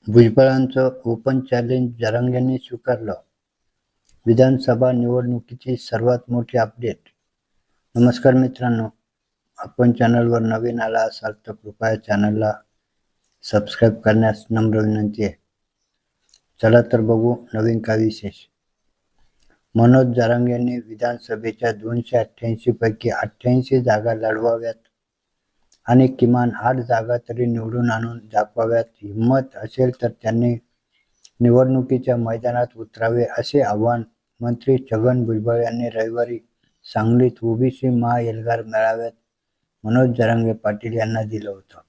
भुजबळांचं open challenge जरांगेंनी स्वीकारलं. विधानसभा निवडणुकीची सर्वात मोठी अपडेट. नमस्कार मित्रांनो, आपण चॅनलवर नवीन आला असाल तर कृपया चॅनलला सबस्क्राईब करण्यास नम्र विनंती आहे. चला तर बघू नवीन काय विशेष. मनोज जरांगेंनी विधानसभेच्या 288 पैकी 88 जागा लढवाव्यात आणि किमान 8 जागा तरी निवडून आणून दाखवाव्यात. हिंमत असेल तर त्यांनी निवडणुकीच्या मैदानात उतरावे असे आवाहन मंत्री छगन भुजबळ यांनी रविवारी सांगलीत ओबीसी महाएल्गार मेळाव्यात मनोज जरांगे पाटील यांना दिलं होतं.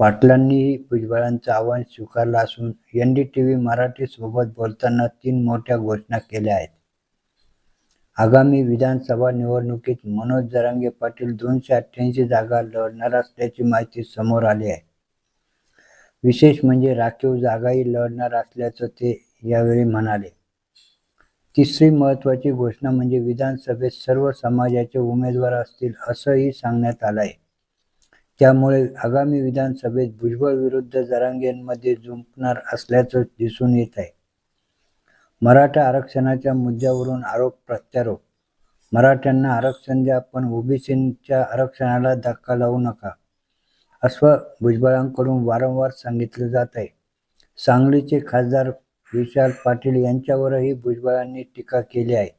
पाटलांनीही भुजबळांचं आवाहन स्वीकारलं असून NDTV मराठी सोबत बोलताना 3 मोठ्या घोषणा केल्या आहेत. आगामी विधानसभा निवडणुकीत मनोज जरांगे पाटील 288 जागा लढणार असल्याची माहिती समोर आली आहे. विशेष म्हणजे राखीव जागाही लढणार असल्याचं ते यावेळी म्हणाले. तिसरी महत्त्वाची घोषणा म्हणजे विधानसभेत सर्व समाजाचे उमेदवार असतील असंही सांगण्यात आलं आहे. त्यामुळे आगामी विधानसभेत भुजबळ विरुद्ध जरांगेंमध्ये जुंपणार असल्याचं दिसून येत आहे. मराठा आरक्षणाच्या मुद्द्यावरून आरोप प्रत्यारोप. मराठ्यांना आरक्षण द्या पण ओबीसींच्या आरक्षणाला धक्का लावू नका असं भुजबळांकडून वारंवार सांगितलं जात आहे. सांगलीचे खासदार विशाल पाटील यांच्यावरही भुजबळांनी टीका केली आहे.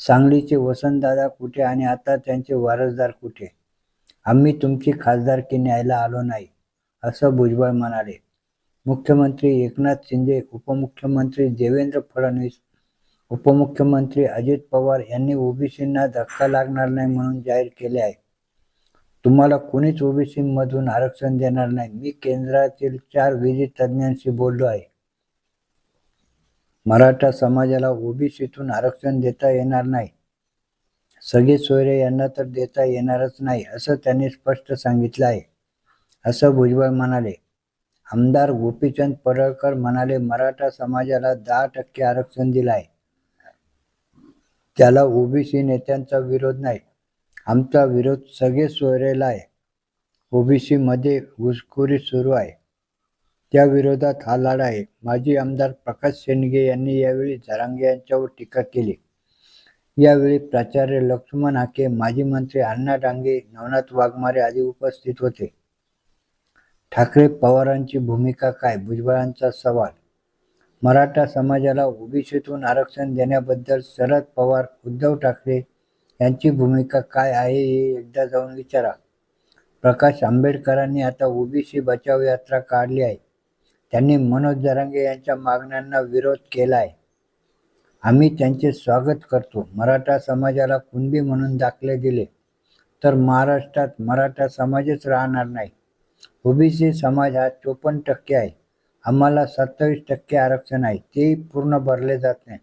सांगलीचे वसंतदादा कुठे आणि आता त्यांचे वारसदार कुठे? आम्ही तुमची खासदारकी न्यायला आलो नाही असं भुजबळ म्हणाले. मुख्यमंत्री एकनाथ शिंदे, उपमुख्यमंत्री देवेंद्र फडणवीस, उपमुख्यमंत्री अजित पवार यांनी ओबीसींना धक्का लागणार नाही म्हणून जाहीर केले आहे. तुम्हाला कोणीच ओबीसीमधून आरक्षण देणार नाही. मी केंद्रातील 4 विधी तज्ज्ञांशी बोललो आहे. मराठा समाजाला ओबीसीतून आरक्षण देता येणार नाही. सगळे सोयरे यांना तर देता येणारच नाही असं त्यांनी स्पष्ट सांगितलं आहे असं भुजबळ म्हणाले. आमदार गोपीचंद पडळकर म्हणाले, मराठा समाजाला 10% आरक्षण दिलं आहे. त्याला ओबीसी नेत्यांचा विरोध नाही. आमचा विरोध सगळे सोयरेला आहे. ओबीसी मध्ये घुसखोरी सुरू आहे. त्या विरोधात हा लढा आहे. माजी आमदार प्रकाश शेंडगे यांनी यावेळी जरांगे यांच्यावर टीका केली. यावेळी प्राचार्य लक्ष्मण हाके, माजी मंत्री अण्णा डांगे, नवनाथ वाघमारे आदी उपस्थित होते. ठाकरे पवारांची भूमिका काय? भुजबळांचा सवाल. मराठा समाजाला ओबीसीतून आरक्षण देण्याबद्दल शरद पवार, उद्धव ठाकरे यांची भूमिका काय आहे हे एकदा जाऊन विचारा. प्रकाश आंबेडकरांनी आता ओबीसी बचाव यात्रा काढली आहे. त्यांनी मनोज जरांगे यांच्या मागण्यांना विरोध केला आहे. आम्ही त्यांचे स्वागत करतो. मराठा समाजाला कुणबी म्हणून दाखले दिले तर महाराष्ट्रात मराठा समाजच राहणार नाही. ओबीसी समाज हा 54% आहे. आम्हाला 27% आरक्षण आहे. तेही पूर्ण भरले जात नाही.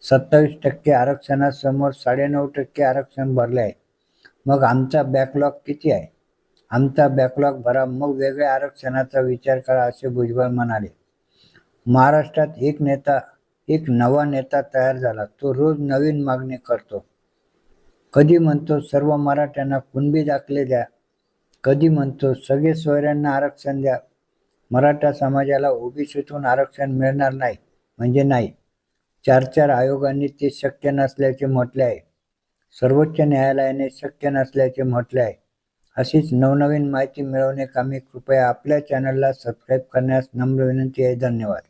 27% आरक्षणासमोर 9.5% आरक्षण भरले आहे. मग आमचा बॅकलॉग किती आहे? आमचा बॅकलॉग भरा, मग वेगळ्या आरक्षणाचा विचार करा असे भुजबळ म्हणाले. महाराष्ट्रात एक नवा नेता तयार झाला. तो रोज नवीन मागणी करतो. कधी म्हणतो सर्व मराठ्यांना कुणबी दाखले द्या, कधी म्हणतो सगळे सोयऱ्यांना आरक्षण द्या. मराठा समाजाला ओबीसीतून आरक्षण मिळणार नाही म्हणजे नाही. 4 आयोगांनी ते शक्य नसल्याचे म्हटले आहे. सर्वोच्च न्यायालयाने शक्य नसल्याचे म्हटले आहे. अशीच नवनवीन माहिती मिळवण्याकामी कृपया आपल्या चॅनलला सबस्क्राईब करण्यास नम्र विनंती आहे. धन्यवाद.